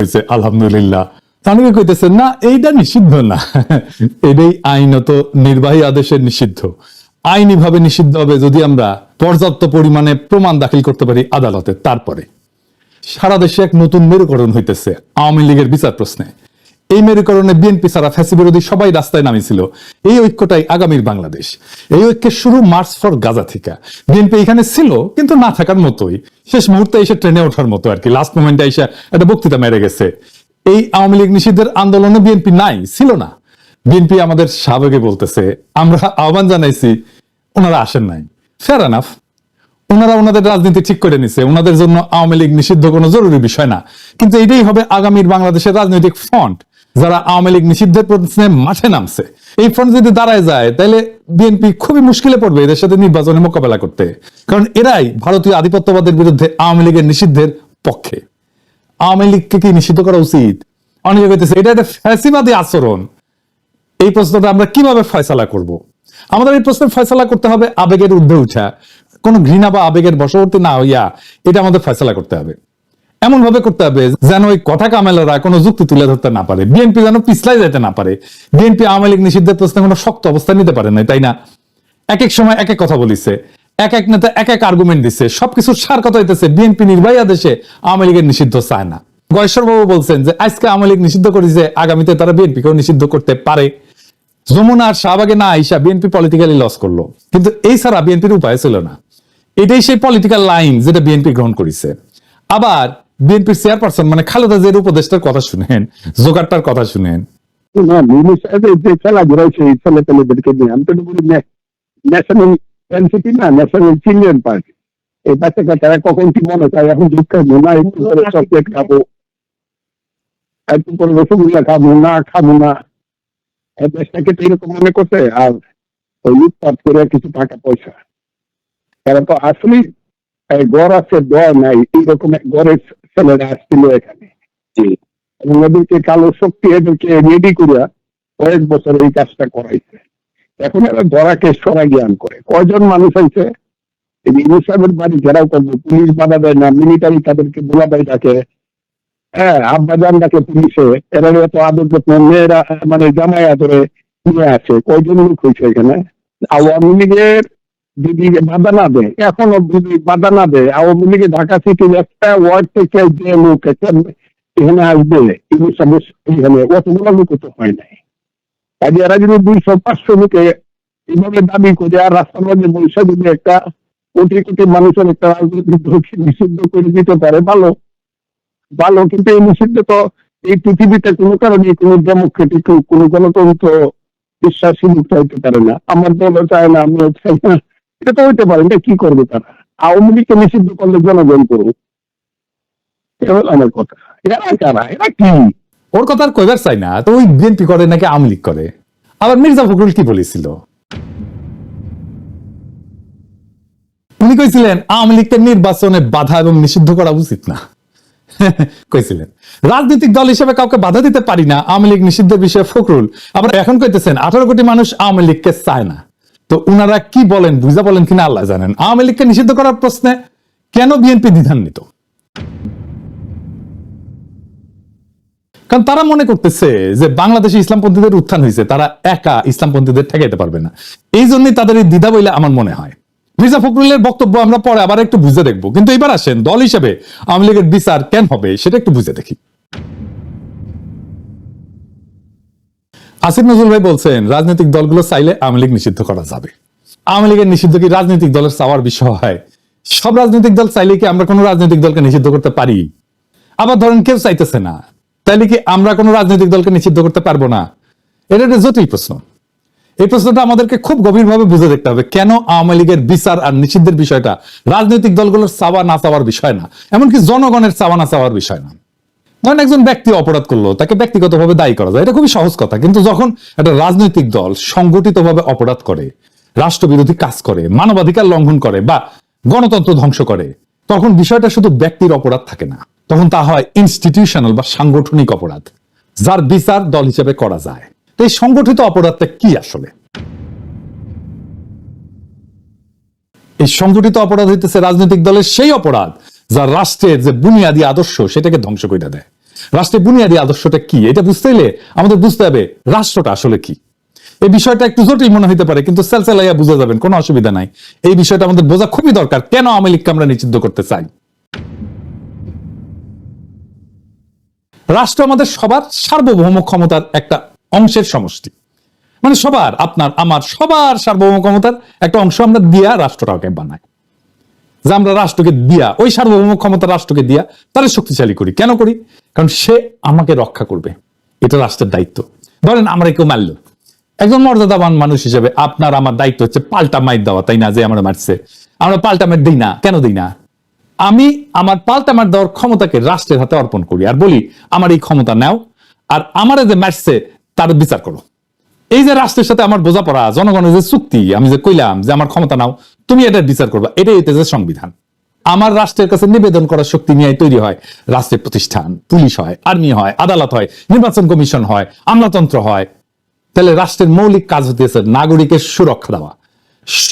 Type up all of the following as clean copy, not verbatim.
হয়েছে আলহামদুলিল্লাহ। অনেকে কইতেছেন না এইটা নিষিদ্ধ না, এটাই আইনত নির্বাহী আদেশের নিষিদ্ধ। আইনি ভাবে নিষিদ্ধ হবে যদি আমরা পর্যাপ্ত পরিমাণে প্রমাণ দাখিল করতে পারি আদালতে। তারপরে সারা দেশে এক নতুন মেরুকরণ হইতেছে আওয়ামী লীগের বিচার প্রশ্নে। এই মেরুকরণে বিএনপি ছাড়া ফ্যাসি বিরোধী সবাই রাস্তায় নামিয়েছিল। এই ঐক্যটাই আগামীর বাংলাদেশ। এই ঐক্যের শুরু মার্চ ফর গাজা থেকে। বিএনপি এখানে ছিল কিন্তু না থাকার মতোই, শেষ মুহূর্তে এসে ট্রেনে ওঠার মতো আর কি, লাস্ট মোমেন্টে এসে একটা বক্তৃতা মেরে গেছে। এই আওয়ামী লীগ নিষিদ্ধের আন্দোলনে বিএনপি নাই, ছিল না। বিএনপি আমাদের সাবেকে বলতেছে আমরা আহ্বান জানাইছি, ওনারা আসেন নাই। ফেয়ার এনাফ, ওনারা ওনাদের রাজনীতি ঠিক করে নিছে, ওনাদের জন্য আওয়ামী লীগ নিষিদ্ধ কোনো জরুরি বিষয় না। কিন্তু এটাই হবে আগামীর বাংলাদেশের রাজনৈতিক ফ্রন্ট, যারা আওয়ামী লীগ নিষিদ্ধের প্রশ্নে মাঠে নামছে। এই ফ্রন্ট যদি দাঁড়ায় যায় তাহলে বিএনপি খুবই মুশকিলে পড়বে এদের সাথে নির্বাচনে মোকাবেলা করতে, কারণ এরাই ভারতীয় আধিপত্যবাদের বিরুদ্ধে আওয়ামী লীগের নিষিদ্ধের পক্ষে। আওয়ামী লীগকে কি নিষিদ্ধ করা উচিত? অনেকে বলতেছে এটা একটা ফ্যাসিবাদী আচরণ। এই প্রশ্নটা আমরা কিভাবে ফয়সালা করব? আমাদের এই প্রশ্নের ফয়সালা করতে হবে আবেগের ঊর্ধ্বে উঠা, কোন ঘৃণা বা আবেগের বশবর্তী না হইয়া এটা আমাদের ফয়সালা করতে হবে। এমন ভাবে করতে হবে যেন ওই কথা কামেলারা কোনো যুক্তি তুলে ধরতে না পারে, বিএনপি যেন পিছলাই যেতে না পারে। বিএনপি আওয়ামী লীগ নিষিদ্ধের প্রশ্নে কোনো শক্ত অবস্থা নিতে পারে না, তাই না? এক এক সময় এক এক কথা বলিছে, এক এক নেতা এক এক আর্গুমেন্ট দিচ্ছে, সবকিছুর সার কথা হইতেছে বিএনপি নির্বাহী আদেশে আওয়ামী লীগের নিষিদ্ধ চায় না। গয়েশ্বরবাবু বলছেন যে আজকে আওয়ামী লীগ নিষিদ্ধ করেছে, আগামীতে তারা বিএনপিকেও নিষিদ্ধ করতে পারে। যমুনা আর শাহবাগে না আইসা বিএনপি পলিটিক্যালি লস করলো, কিন্তু এই ছাড়া বিএনপির উপায় ছিল না। এটাই সেই পলিটিক্যাল লাইন যেটা বিএনপি গ্রহণ করেছে। আবার বিএনপির চেয়ারপারসন মানে খালেদা জিয়ার উপদেষ্টার কথা শুনেন, জোগাড়টার কথা শুনেন। যে খেলাধুলা সেই ছেলে পেলেদেরকে নিয়ে আমি তো বলি ন্যাশনাল এনসিপি না, ন্যাশনাল চিলড্রেন পার্টি। এই বাচ্চা কাচ্চারা কখন কি মনে চায় এখন দুধ খাবো না, একটু করে চকলেট খাবো, একটু করে রসগোল্লা খাবো না, খাবো না, এই দেশটাকে তো এরকম মনে করছে। আর ওই লুটপাট করে কিছু টাকা পয়সা, তারা তো আসলে গড় আছে দর নাই, এইরকম গড়ের ছেলেরা আসছিল এখানে এবং এদেরকে কালো শক্তি এদেরকে রেডি করিয়া কয়েক বছর এই কাজটা করাইছে। এখন এরা ধরাকে সরা জ্ঞান করে। কয়জন মানুষ হয়েছে সাহেবের বাড়ি ঘেরাও করবে, পুলিশ বাধা দেয় না, মিলিটারি তাদেরকে বোলা দেয় ডাকে, হ্যাঁ আব্বাজান ডাকে পুলিশে, এরা এত আদর যত্ন, মেয়েরা মানে জামাই আদরে নিয়ে আসে। কয়জন লোক হয়েছে এখানে? আওয়ামী লীগের যদি বাধা না দেয়, এখনো যদি বাধা না দেয়, আওয়ামী লীগে ঢাকা সিটির একটা ওয়ার্ড থেকে যে লোক এখানে আসবে এখানে অতগুলো লোক তো হয় নাই। কাজে এরা যদি 200-500 লোকে এইভাবে দাবি করে আর রাস্তার মধ্যে বৈশা যদি একটা কোটি কোটি মানুষের একটা রাজনৈতিক দলকে নিষিদ্ধ করে দিতে পারে, ভালো ভালো। কিন্তু এই নিষিদ্ধ তো এই পৃথিবীতে কোনো কারণে কোনো ডেমোক্রেটিক কোনো গণতন্ত্র বিশ্বাসী মুক্ত হইতে পারে না। আমার দলও চায় না, আমিও চাই না, এটা তো হইতে পারে না। কি করবে তারা? আওয়ামী লীগকে নিষিদ্ধ করলে জনগণ করুক, এটা হলো আমার কথা। এরা কারা? এরা কি? ওর কথা আর কইবার চাই না। তো ওই বিএনপি করে নাকি আওয়ামী লীগ করে? আবার মির্জা ফখরুল কি বলেছিল? উনি কইছিলেন আওয়ামী লীগকে নির্বাচনে বাধা এবং নিষিদ্ধ করা উচিত না। কইছিলেন রাজনৈতিক দল হিসেবে কাউকে বাধা দিতে পারি না, আওয়ামী লীগ নিষিদ্ধের বিষয়ে ফখরুল। আবার এখন কইতেছেন 18 কোটি মানুষ আওয়ামী লীগকে চায় না। তো উনারা কি বলেন, বুঝা বলেন কিনা আল্লাহ জানেন। আওয়ামী লীগকে নিষিদ্ধ করার প্রশ্নে কেন বিএনপি দ্বিধান্বিত? কারণ তারা মনে করতেছে যে বাংলাদেশে ইসলামপন্থীদের উত্থান হয়েছে, তারা একা ইসলামপন্থীদের ঠেকাইতে পারবে না। এই জন্যই তাদের এই দ্বিধা বলে আমার মনে হয়। মির্জা ফখরুলের বক্তব্য আমরা পরে আবার একটু বুঝে দেখবো, কিন্তু এবার আসেন দল হিসেবে আওয়ামী লীগের বিচার কেন হবে সেটা একটু বুঝে দেখি। আসিফ নজরুল ভাই বলছেন রাজনৈতিক দলগুলো চাইলে আওয়ামী লীগ নিষিদ্ধ করা যাবে। আওয়ামী লীগের নিষিদ্ধ কি রাজনৈতিক দলের চাওয়ার বিষয় হয়? সব রাজনৈতিক দল চাইলে কি আমরা কোনো রাজনৈতিক দলকে নিষিদ্ধ করতে পারি? আবার ধরেন কেউ চাইতেছে না, তাইলে কি আমরা কোনো রাজনৈতিক দলকে নিষিদ্ধ করতে পারবো না? এটা একটা জটিল প্রশ্ন। এই প্রশ্নটা আমাদেরকে খুব গভীরভাবে বুঝে দেখতে হবে। কেন আওয়ামী লীগের বিচার আর নিষিদ্ধের বিষয়টা রাজনৈতিক দলগুলোর চাওয়া না চাওয়ার বিষয় না, এমনকি জনগণের চাওয়া না চাওয়ার বিষয় না। ধরেন একজন ব্যক্তি অপরাধ করলো, তাকে ব্যক্তিগতভাবে দায়ী করা যায়, এটা খুবই সহজ কথা। কিন্তু যখন একটা রাজনৈতিক দল সংগঠিতভাবে অপরাধ করে, রাষ্ট্রবিরোধী কাজ করে, মানবাধিকার লঙ্ঘন করে বা গণতন্ত্র ধ্বংস করে, তখন বিষয়টা শুধু ব্যক্তির অপরাধ থাকে না, তখন তা হয় ইনস্টিটিউশনাল বা সাংগঠনিক অপরাধ, যার বিচার দল হিসেবে করা যায়। তো এই সংগঠিত অপরাধটা কি আসলে? এই সংগঠিত অপরাধ হইতেছে রাজনৈতিক দলের সেই অপরাধ যা রাষ্ট্রের যে বুনিয়াদী আদর্শ সেটাকে ধ্বংস করে দেয়। রাষ্ট্রের বুনিয়াদী আদর্শটা কি এটা বুঝতে হলে আমাদের বুঝতে হবে রাষ্ট্রটা আসলে কি। এই বিষয়টা একটু জটিল মনে হতে পারে, কিন্তু সেলসেলাইয়া বুঝে যাবেন, কোনো অসুবিধা নাই। এই বিষয়টা আমাদের বোঝা খুবই দরকার, কেন আওয়ামী লীগকে আমরা নিষিদ্ধ করতে চাই। রাষ্ট্র আমাদের সবার সার্বভৌম ক্ষমতার একটা অংশের সমষ্টি, মানে সবার, আপনার আমার সবার সার্বভৌম ক্ষমতার একটা অংশ আমরা দিয়া রাষ্ট্রটাকে বানাই। যে আমরা রাষ্ট্রকে দিয়া, ওই সার্বভৌম ক্ষমতা রাষ্ট্রকে দিয়া তাহলে শক্তিশালী করি। কেন করি? কারণ সে আমাকে রক্ষা করবে, এটা রাষ্ট্রের দায়িত্ব। ধরেন আমরা কেউ মারলো, একজন মর্যাদাবান মানুষ হিসেবে আপনার আমার দায়িত্ব হচ্ছে পাল্টা মাইর দেওয়া, তাই না? যে আমরা মারছে, আমরা পাল্টা মাইর দিই না। কেন দিই না? আমি আমার পাল্টা মার দেওয়ার ক্ষমতাকে রাষ্ট্রের হাতে অর্পণ করি আর বলি আমার এই ক্ষমতা নাও, আর আমারে যে মারছে তার বিচার করো। এই যে রাষ্ট্রের সাথে আমার বোঝাপড়া, জনগণের যে চুক্তি, আমি যে কইলাম যে আমার ক্ষমতা নাও, তুমি এটার বিচার করবা, এটাই হইতেছে সংবিধান। আমার রাষ্ট্রের কাছে নিবেদন করার শক্তি নিয়ে তৈরি হয় রাষ্ট্রের প্রতিষ্ঠান, পুলিশ হয়, আর্মি হয়, আদালত হয়, নির্বাচন কমিশন হয়, আমলাতন্ত্র হয়। তাহলে রাষ্ট্রের মৌলিক কাজ হতেছে নাগরিকের সুরক্ষা দেওয়া।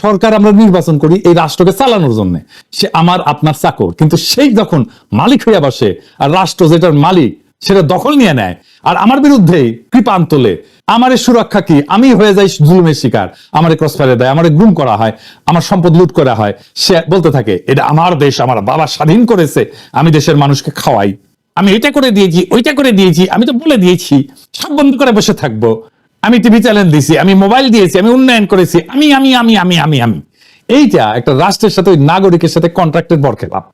সরকার আমরা নির্বাচন করি এই রাষ্ট্রকে চালানোর জন্য, সে আমার আপনার চাকর, কিন্তু সেই যখন মালিক হইয়া বসে আর রাষ্ট্র যেটার মালিক সেটা দখল নিয়ে নেয় আর আমার বিরুদ্ধে কৃপান তোলে, আমার সুরক্ষা কি? আমি হয়ে যাই জুলুমের শিকার, আমার ক্রস ফায়ারে দেয়, আমার গুম করা হয়, আমার সম্পদ লুট করা হয়। সে বলতে থাকে এটা আমার দেশ, আমার বাবা স্বাধীন করেছে, আমি দেশের মানুষকে খাওয়াই, আমি এটা করে দিয়েছি, ওইটা করে দিয়েছি, আমি তো বলে দিয়েছি, সব বন্ধ করে বসে থাকবো, আমি টিভি চ্যানেল দিয়েছি, আমি মোবাইল দিয়েছি, আমি উন্নয়ন করেছি, আমি আমি আমি আমি আমি আমি এইটা একটা রাষ্ট্রের সাথে ওই নাগরিকের সাথে কন্ট্রাক্টের বরখেলাপ।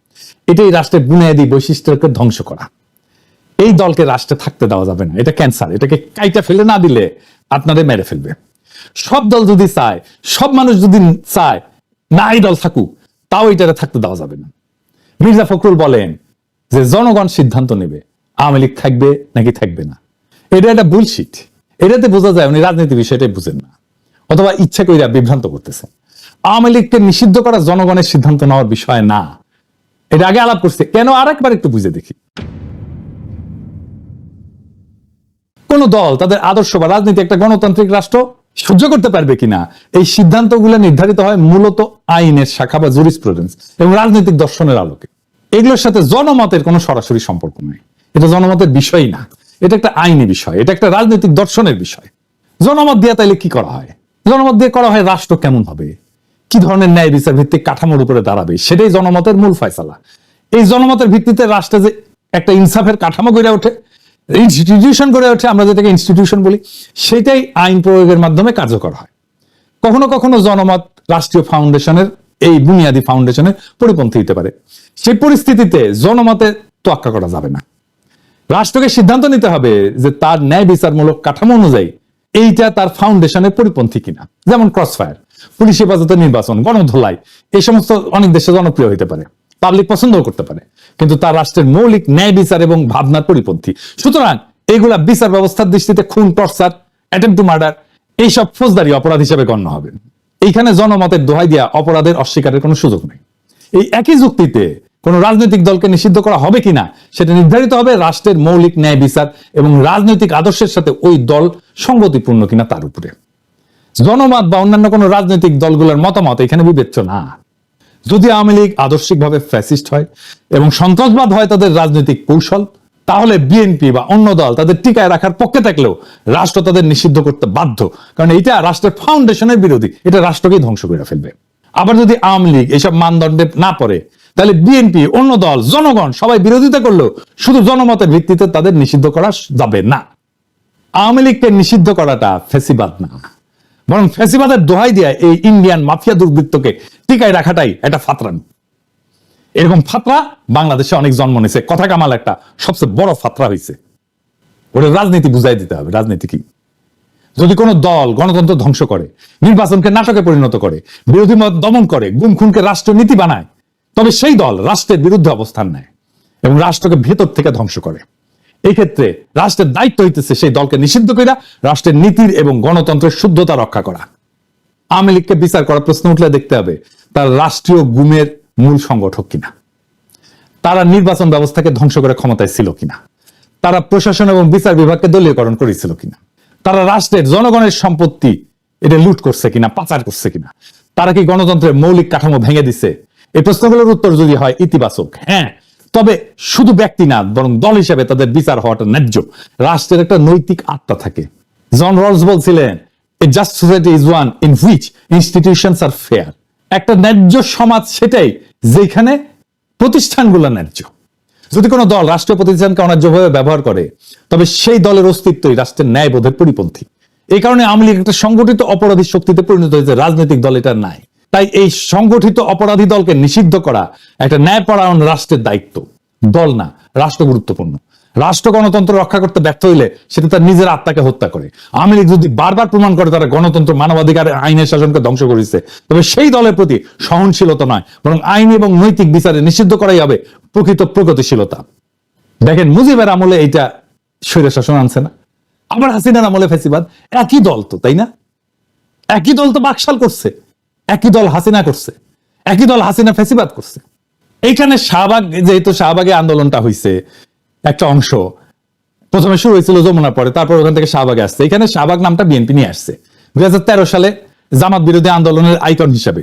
এটাই রাষ্ট্রের বুনিয়াদী বৈশিষ্ট্যকে ধ্বংস করা। এই দলকে রাষ্ট্রে থাকতে দেওয়া যাবে না, এটা ক্যান্সার। এটাকে কাইটা ফেলে না দিলে আপনাদের মেরে ফেলবে। সব দল যদি চায়, সব মানুষ যদি চায় না এই দল থাকুক, তাও এটারে থাকতে দেওয়া যাবে না। মির্জা ফখরুল বলেন যে জনগণ সিদ্ধান্ত নেবে আওয়ামী লীগ থাকবে নাকি থাকবে না। এটা একটা বুলশিট। এটাতে বোঝা যায় উনি রাজনীতি বিষয়টাই বুঝেন না, অথবা ইচ্ছা কইরা বিভ্রান্ত করতেছেন। আওয়ামী লীগকে নিষিদ্ধ করা জনগণের সিদ্ধান্ত নেওয়ার বিষয় না, এটা আগে আলাপ করছে কেন আরেকবার একটু বুঝে দেখি। কোন দল তাদের আদর্শ বা রাজনীতি একটা গণতান্ত্রিক রাষ্ট্র সহ্য করতে পারবে কিনা, এই সিদ্ধান্তগুলো নির্ধারিত হয় মূলত আইনের শাখা বা জুরিসপ্রুডেন্স এবং রাজনৈতিক দর্শনের আলোকে। এগুলোর সাথে জনমতের কোনো সরাসরি সম্পর্ক নেই, এটা জনমতের বিষয় না, এটা একটা আইনি বিষয়, এটা একটা রাজনৈতিক দর্শনের বিষয়। জনমত দিয়ে তাইলে কি করা হয়? জনমত দিয়ে করা হয় রাষ্ট্র কেমন হবে, কি ধরনের ন্যায় বিচার ভিত্তিক কাঠামোর উপরে দাঁড়াবে, সেটাই জনমতের মূল ফয়সালা। এই জনমতের ভিত্তিতে রাষ্ট্রে যে একটা ইনসাফের কাঠামো গড়ে ওঠে, ইনস্টিটিউশন গড়ে ওঠে, আমরা যেটাকে ইনস্টিটিউশন বলি, সেটাই আইন প্রয়োগের মাধ্যমে কার্যকর হয়। কখনো কখনো জনমত রাষ্ট্রীয় ফাউন্ডেশনের, এই বুনিয়াদী ফাউন্ডেশনের পরিপন্থী হতে পারে। সেই পরিস্থিতিতে জনমতে তোয়াক্কা করা যাবে না। রাষ্ট্রকে সিদ্ধান্ত নিতে হবে যে তার ন্যায় বিচারমূলক কাঠামো অনুযায়ী এইটা তার ফাউন্ডেশনের পরিপন্থী কিনা। যেমন ক্রস ফায়ার, পুলিশ হেফাজতের নির্বাচন, গণধোলাই, এই সমস্ত অনেক দেশে জনপ্রিয় হতে পারে, পাবলিক পছন্দও করতে পারে, কিন্তু তার রাষ্ট্রের মৌলিক ন্যায় বিচার এবং ভাবনার পরিপন্থী। সুতরাং এগুলা বিচার ব্যবস্থার দৃষ্টিতে খুন, টর্চার, অ্যাটেম্প টু মার্ডার, এইসব ফৌজদারি অপরাধ হিসেবে গণ্য হবে। এইখানে জনমতের দোহাই দিয়া অপরাধের অস্বীকারের কোনো সুযোগ নেই। এই একই যুক্তিতে কোন রাজনৈতিক দলকে নিষিদ্ধ করা হবে কিনা সেটা নির্ধারিত হবে রাষ্ট্রের মৌলিক ন্যায় বিচার এবং রাজনৈতিক আদর্শের সাথে ওই দল সঙ্গতিপূর্ণ কিনা তার উপরে। জনমত বা অন্যান্য কোন রাজনৈতিক দলগুলোর মতামত এখানে বিবেচ্য না। যদি আওয়ামী লীগ আদর্শিকভাবে ফ্যাসিস্ট হয় এবং সন্ত্রাসবাদ হয় তাদের রাজনৈতিক কৌশল, তাহলে বিএনপি বা অন্য দল তাদের টিকায় রাখার পক্ষে থাকলেও রাষ্ট্র তাদের নিষিদ্ধ করতে বাধ্য, কারণ এটা রাষ্ট্রের ফাউন্ডেশনের বিরোধী, এটা রাষ্ট্রকেই ধ্বংস করে ফেলবে। আবার যদি আওয়ামী লীগ এইসব মানদণ্ডে না পড়ে, তাহলে বিএনপি, অন্য দল, জনগণ সবাই বিরোধিতা করলেও শুধু জনমতের ভিত্তিতে তাদের নিষিদ্ধ করা যাবে না। আওয়ামী লীগকে নিষিদ্ধ করাটা ফ্যাসিবাদ না, বরং ফ্যাসিবাদের দোহাই দিয়ে এই ইন্ডিয়ান মাফিয়া দুর্বৃত্তকে টিকায় রাখাটাই একটা ফাতরান। এরকম ফাতরা বাংলাদেশে অনেক জন্ম নিয়েছে, কথা কামাল একটা সবচেয়ে বড় ফাতরা হয়েছে। ওটা রাজনীতি বুঝাই দিতে হবে, রাজনীতি কি। যদি কোনো দল গণতন্ত্র ধ্বংস করে, নির্বাচনকে নাটকে পরিণত করে, বিরোধী মত দমন করে, গুম খুনকে রাষ্ট্রনীতি বানায়, তবে সেই দল রাষ্ট্রের বিরুদ্ধে অবস্থান নেয় এবং রাষ্ট্রকে ভেতর থেকে ধ্বংস করে। এই ক্ষেত্রে রাষ্ট্রের দায়িত্ব হইতেছে সেই দলকে নিষিদ্ধ করা, রাষ্ট্রের নীতির এবং গণতন্ত্রের শুদ্ধতা রক্ষা করা। আওয়ামী লীগকে বিচার করার প্রশ্ন উঠলে দেখতে হবে তার রাষ্ট্রীয় গুমের মূল সংগঠক কিনা, তারা নির্বাচন ব্যবস্থাকে ধ্বংস করে ক্ষমতায় ছিল কিনা, তারা প্রশাসন এবং বিচার বিভাগকে দলীয়করণ করেছিল কিনা, তারা রাষ্ট্রের জনগণের সম্পত্তি এটা লুট করছে কিনা, পাচার করছে কিনা, তারা কি গণতন্ত্রের মৌলিক কাঠামো ভেঙে দিছে। এই প্রশ্নগুলোর উত্তর যদি হয় ইতিবাচক, হ্যাঁ, তবে শুধু ব্যক্তি না, বরং দল হিসেবে তাদের বিচার হওয়াটা ন্যায্য। রাষ্ট্রের একটা নৈতিক আত্মা থাকে। জন রলস বলছিলেন, a just society is one in which institutions are fair. একটা ন্যায্য সমাজ সেটাই যেখানে প্রতিষ্ঠানগুলো ন্যায্য। যদি কোনো দল রাষ্ট্রীয় প্রতিষ্ঠানকে অন্যায্যভাবে ব্যবহার করে, তবে সেই দলের অস্তিত্বই রাষ্ট্রের ন্যায়বোধের পরিপন্থী। এই কারণে আওয়ামী লীগ একটা সংগঠিত অপরাধী শক্তিতে পরিণত হয়েছে, রাজনৈতিক দল এটা নাই। তাই এই সংগঠিত অপরাধী দলকে নিষিদ্ধ করা একটা ন্যায়পরায়ণ রাষ্ট্রের দায়িত্ব, দল না। রাষ্ট্র গুরুত্বপূর্ণ। রাষ্ট্র গণতন্ত্র রক্ষা করতে ব্যর্থ হইলে সেটা তার নিজের আত্মাকে হত্যা করে। আওয়ামী লীগ যদি বারবার প্রমাণ করে তারা গণতন্ত্র, মানবাধিকার, আইনের শাসনকে ধ্বংস করেছে, তবে সেই দলের প্রতি সহনশীলতা নয়, বরং আইন এবং নৈতিক বিচারে নিষিদ্ধ করাই হবে প্রকৃত প্রগতিশীলতা। দেখেন, মুজিবের আমলে এইটা স্বৈর শাসন আনছে না, আবার হাসিনার আমলে ফ্যাসিবাদ। একই দল তো, তাই না? একই দল তো বাকশাল করছে, একই দল হাসিনা করছে, একই দল হাসিনা ফ্যাসিবাদ করছে। এইখানে শাহবাগ, যেহেতু শাহবাগে আন্দোলনটা হয়েছে, একটা অংশ প্রথমে শুরু হয়েছিল যমুনার পরে, তারপর ওখান থেকে শাহবাগে আসছে। এখানে শাহবাগ নামটা বিএনপি নিয়ে আসছে 2013 সালে জামাত বিরোধী আন্দোলনের আইকন হিসাবে।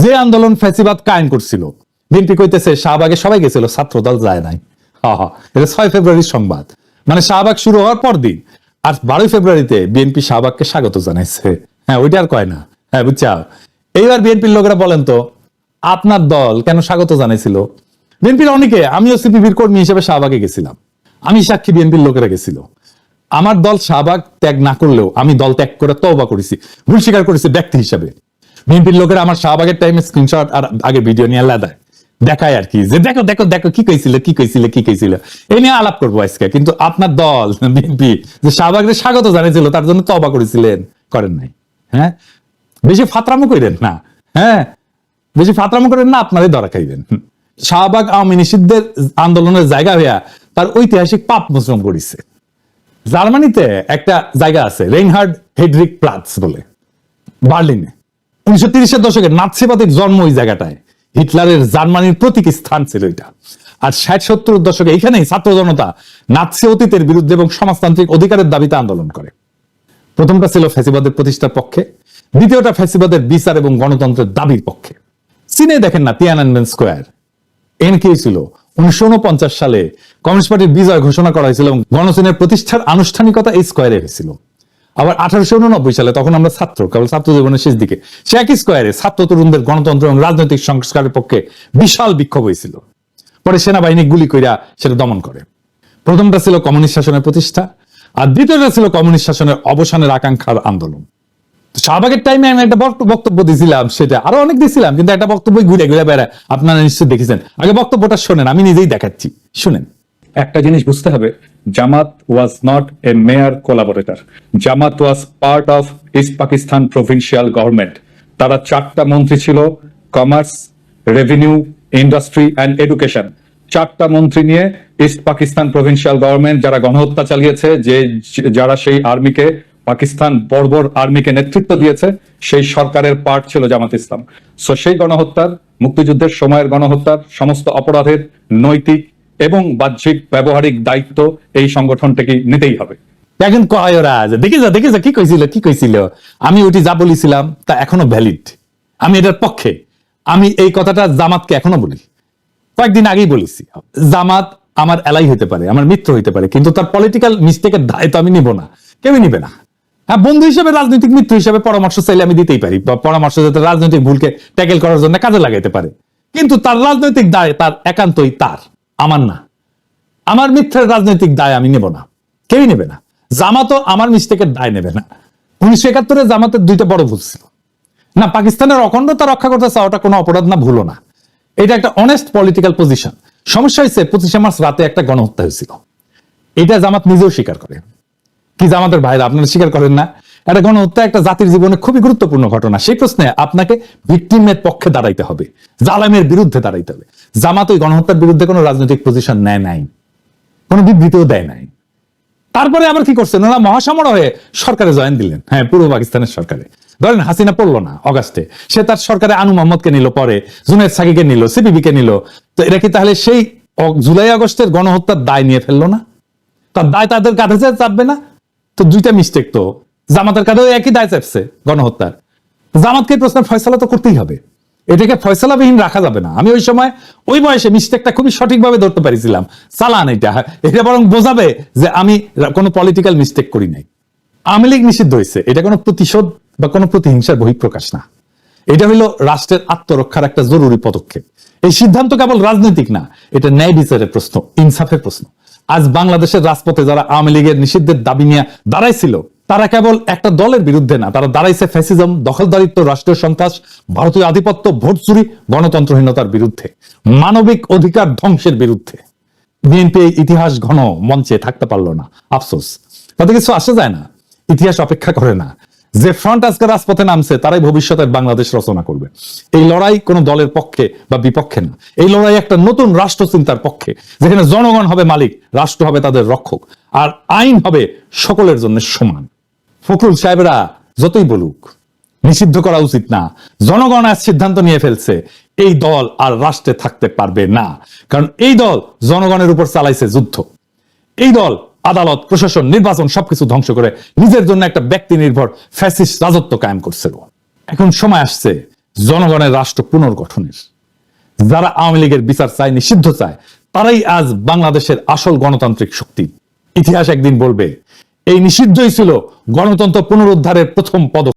যে আন্দোলন ফ্যাসিবাদ কায়েম করছিল, বিএনপি কইতেছে শাহবাগে সবাই গেছিল, ছাত্রদল যায় নাই। এটা 6 ফেব্রুয়ারির সংবাদ, মানে শাহবাগ শুরু হওয়ার পর দিন। আর 12 ফেব্রুয়ারিতে বিএনপি শাহবাগকে স্বাগত জানাইছে। হ্যাঁ, ওইটা আর কয় না। হ্যাঁ, বুঝছাও। এইবার বিএনপির লোকেরা বলেন তো, আপনার দল কেন স্বাগত জানাইছিল? বিএনপির অনেকে, আমিও সিপিবির কর্মী হিসেবে শাহবাগে গেছিলাম, আমি সাক্ষী, বিএনপির লোকেরা গেছিল। আমার দল শাহবাগ ত্যাগ না করলেও আমি দল ত্যাগ করে তওবা করেছি, ভুল স্বীকার করেছি ব্যক্তি হিসাবে। বিএনপির লোকেরা আমার শাহবাগের টাইমে স্ক্রিনশট আর আগে ভিডিও নিয়ে লাদায় দেখায় আর কি, যে দেখো দেখো দেখো কি কইছিল কি কইছিল কি কইছিল। এই নিয়ে আলাপ করবো আজকে। কিন্তু আপনার দল বিএনপি যে শাহবাগের স্বাগত জানিয়েছিল, তার জন্য তওবা করেছিলেন, করেন নাই। হ্যাঁ, বেশি ফাতরামো করেন না। হ্যাঁ, বেশি ফাতরামো করেন না, আপনারই ধরা খাইবেন। শাহবাগ আওয়ামী নিষিদ্ধের আন্দোলনের জায়গা হইয়া তার ঐতিহাসিক পাপ মোচন করেছে। জার্মানিতে একটা জায়গা আছে, রেইনহার্ড হেডরিক প্লাটস বলে, বার্লিনে। 1930-এর দশকে নাৎসিবাদের জন্ম ওই জায়গাটায়। হিটলারের জার্মানির প্রতীক স্থান ছিল এটা। আর 60-70-এর দশকে এইখানেই ছাত্র জনতা নাৎসি অতীতের বিরুদ্ধে এবং সমাজতান্ত্রিক অধিকারের দাবিতে আন্দোলন করে। প্রথমটা ছিল ফ্যাসিবাদের প্রতিষ্ঠার পক্ষে, দ্বিতীয়টা ফ্যাসিবাদের বিচার এবং গণতন্ত্রের দাবির পক্ষে। চীনে দেখেন না, তিয়ানানমেন স্কোয়ার, এখানে কি ছিল? 1949 সালে কমিউনিস্ট পার্টির বিজয় ঘোষণা করা হয়েছিল এবং গণচীনের প্রতিষ্ঠার আনুষ্ঠানিকতা এই স্কোয়ারে হয়েছিল। আবার 1889 সালে, তখন আমরা ছাত্র, কেবল ছাত্র জীবনের শেষ দিকে, সে একই স্কোয়ারে ছাত্র তরুণদের গণতন্ত্র এবং রাজনৈতিক সংস্কারের পক্ষে বিশাল বিক্ষোভ হয়েছিল। পরে সেনাবাহিনী গুলি কইরা সেটা দমন করে। প্রথমটা ছিল কমিউনিস্ট শাসনের প্রতিষ্ঠা, আর দ্বিতীয়টা ছিল কমিউনিস্ট শাসনের অবসানের আকাঙ্ক্ষার আন্দোলন। শাহবাগের টাইমে আমি একটা বক্তব্য দিয়েছিলাম, সেটা আরো অনেক দিয়েছিলাম, কিন্তু একটা বক্তব্য ঘুরে ঘুরে বেড়ায়, আপনারা নিশ্চয়ই দেখেছেন। আগে বক্তব্যটা শোনেন, আমি নিজেই দেখাচ্ছি, শুনেন। একটা জিনিস বুঝতে হবে, Jamaat was not a mere collaborator. Jamaat was part of East Pakistan provincial government. তারা 4টা মন্ত্রী ছিল, commerce, revenue, industry and education. 4টা মন্ত্রী নিয়ে ইস্ট পাকিস্তান প্রভিন্সিয়াল গভর্নমেন্ট যারা গণহত্যা চালিয়েছে, যারা সেই আর্মিকে, পাকিস্তান বর্বর আর্মিকে নেতৃত্ব দিয়েছে, সেই সরকারের পার্ট ছিল জামাত ইসলাম। সো সেই গণহত্যার, মুক্তিযুদ্ধের সময়ের গণহত্যার সমস্ত অপরাধের নৈতিক এবং বাহ্যিক ব্যবহারিক দায়িত্ব এই সংগঠনটাকে নিতেই হবে। এখন কয় ওরা যে দেখে যা কি কইছিল, আমি ওটি যা বলেছিলাম তা এখনো ভ্যালিড, আমি এটার পক্ষে। আমি এই কথাটা জামাতকে এখনো বলি, কয়েকদিন আগেই বলেছি। জামাত আমার এলাই হইতে পারে, আমার মিত্র হইতে পারে, কিন্তু তার পলিটিক্যাল মিস্টেকের দায় তো আমি নিব না, কেউই নিবে না। হ্যাঁ, বন্ধু হিসেবে, রাজনৈতিক মিত্র হিসেবে পরামর্শ চাইলে আমি দিতেই পারি, পরামর্শ যাতে রাজনৈতিক ভুলকে ট্যাকেল করার জন্য কাজে লাগাইতে পারে। কিন্তু তার রাজনৈতিক দায় তার একান্তই তার, আমার না। আমার মিথ্যার রাজনৈতিক দায় আমি নেব না, কেউই নেবে না। জামাতও আমার মিস্টেকের দায় নেবে না। 1971-এ জামাতের 2টা বড় ভুল ছিল না। পাকিস্তানের অখণ্ডতা রক্ষা করতে চাওয়াটা কোনো অপরাধ না, ভুলও না। এটা একটা অনেস্ট পলিটিক্যাল পজিশন। সমস্যা হয়েছে 25শে মার্চ রাতে একটা গণহত্যা হয়েছিল, এটা জামাত নিজেও স্বীকার করে। কি জামাতের ভাইরা, আপনারা স্বীকার করেন না? একটা গণহত্যা একটা জাতির জীবনে খুবই গুরুত্বপূর্ণ ঘটনা। সেই প্রশ্নে আপনাকে ভিকটিমের পক্ষে দাঁড়াইতে হবে, জালেমের বিরুদ্ধে দাঁড়াইতে হবে। জামাত ওই গণহত্যার বিরুদ্ধে কোনো রাজনৈতিক পজিশন নেয় নাই, কোনো বিবৃতিও দেয় নাই। তারপরে আবার কি করছেন ওরা? মহাসমর হয়ে সরকারে জয়েন দিলেন। হ্যাঁ, পূর্ব পাকিস্তানের সরকারে। ধরেন হাসিনা পড়লো না অগাস্টে, সে তার সরকারে আনু মোহাম্মদকে নিল, পরে জুনায়েদ সাকিকে নিল, সিপিবি কে নিল। তো এরা কি তাহলে সেই জুলাই আগস্টের গণহত্যার দায় নিয়ে ফেললো না? তার দায় তাদের কাঁধে চাপবে না? তো 2টা মিস্টেক তো জামাতের কাঁধেও একই দায় চাপছে গণহত্যার। জামাতকে প্রশ্নের ফয়সালা তো করতেই হবে। এটাকে ফয়সালাবিহীন রাখা যাবে না। আমি ওই সময় ওই বয়সে মিস্টেকটা খুবই সঠিকভাবে ধরতে পারিছিলাম। চালান এটা বরং বোঝাবে যে আমি কোনো পলিটিক্যাল মিস্টেক করি নাই। আওয়ামী লীগ নিষিদ্ধ হয়েছে, এটা কোনো প্রতিশোধ বা কোনো প্রতিহিংসার বহিঃপ্রকাশ না। এটা হলো রাষ্ট্রের আত্মরক্ষার একটা জরুরি পদক্ষেপ। এই সিদ্ধান্ত কেবল রাজনৈতিক না, এটা ন্যায় বিচারের প্রশ্ন, ইনসাফের প্রশ্ন। আজ বাংলাদেশের রাজপথে যারা আওয়ামী লীগের নিষিদ্ধের দাবি নিয়ে দাঁড়াইছিল, তারা কেবল একটা দলের বিরুদ্ধে না, তারা দাঁড়াইছে ফ্যাসিজম, দখলদারিত্ব, রাষ্ট্রীয় সন্ত্রাস, ভারতীয় আধিপত্য, ভোট চুরি, গণতন্ত্রহীনতার বিরুদ্ধে, মানবিক অধিকার ধ্বংসের বিরুদ্ধে। বিএনপি ইতিহাস ঘন মঞ্চে থাকতে পারলো না, আফসোস। তাতে কিছু আসে যায় না, ইতিহাস অপেক্ষা করে না। যে ফ্রন্ট আজকে রাজপথে নামছে তারাই ভবিষ্যতের বাংলাদেশ রচনা করবে। এই লড়াই কোনো দলের পক্ষে বা বিপক্ষে না, এই লড়াই একটা নতুন রাষ্ট্র চিন্তার পক্ষে, যেখানে জনগণ হবে মালিক, রাষ্ট্র হবে তাদের রক্ষক, আর আইন হবে সকলের জন্য সমান। ফখরুল সাহেবরা যতই বলুক নিষিদ্ধ করা উচিত না, জনগণ আজ সিদ্ধান্ত নিয়ে ফেলছে, এই দল আর রাষ্ট্রে থাকতে পারবে না। কারণ এই দল জনগণের উপর চালাইছে যুদ্ধ। এই দল আদালত, প্রশাসন, নির্বাচন সবকিছু ধ্বংস করে নিজের জন্য একটা ব্যক্তি নির্ভর ফ্যাসিস্ট রাজত্ব কায়েম করছিল। এখন সময় আসছে জনগণের রাষ্ট্র পুনর্গঠনের। যারা আওয়ামী লীগের বিচার চায়, নিষিদ্ধ চায়, তারাই আজ বাংলাদেশের আসল গণতান্ত্রিক শক্তি। ইতিহাস একদিন বলবে এই নিষিদ্ধই ছিল গণতন্ত্র পুনরুদ্ধারের প্রথম পদক্ষেপ।